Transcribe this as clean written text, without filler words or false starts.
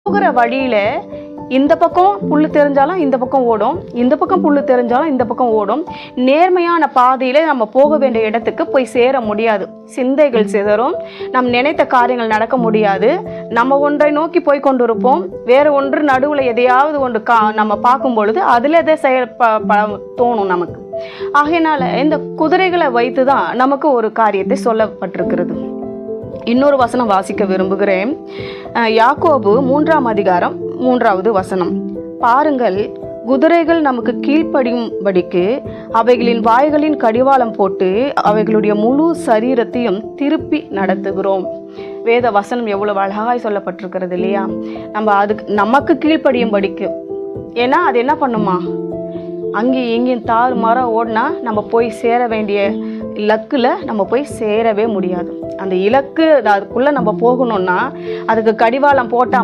போகிற வழியில் இந்த பக்கம் புல் தெரிஞ்சாலும் இந்த பக்கம் ஓடும், இந்த பக்கம் புல் தெரிஞ்சாலும் இந்த பக்கம் ஓடும். நேர்மையான பாதையில் நம்ம போக வேண்டிய இடத்துக்கு போய் சேர முடியாது. சிந்தைகள் சிதறும், நம் நினைத்த காரியங்கள் நடக்க முடியாது. நம்ம ஒன்றை நோக்கி போய் கொண்டு இருப்போம், வேறு ஒன்று நடுவில் எதையாவது ஒன்று நம்ம பார்க்கும் பொழுது அதில் எதை தோணும் நமக்கு. ஆகையினால இந்த குதிரைகளை வைத்து தான் நமக்கு ஒரு காரியத்தை சொல்லப்பட்டிருக்கிறது. இன்னொரு வசனம் வாசிக்க விரும்புகிறேன். யாக்கோபு 3ஆம் அதிகாரம் 3வது வசனம். பாருங்கள், குதிரைகள் நமக்கு கீழ்ப்படியும்படிக்கு அவைகளின் வாய்களின் கடிவாளம் போட்டு அவைகளுடைய முழு சரீரத்தையும் திருப்பி நடத்துகிறோம். வேத வசனம் எவ்வளவு அழகாய் சொல்லப்பட்டிருக்கிறது இல்லையா? நமக்கு கீழ்ப்படியும்படிக்கு. ஏன்னா அது என்ன பண்ணுமா, அங்கேயும் இங்கேயும் தாறுமாறாக ஓடினா நம்ம போய் சேர வேண்டிய இலக்கில் நம்ம போய் சேரவே முடியாது. அந்த இலக்கு அதுக்குள்ளே நம்ம போகணும்னா அதுக்கு கடிவாளம் போட்டால்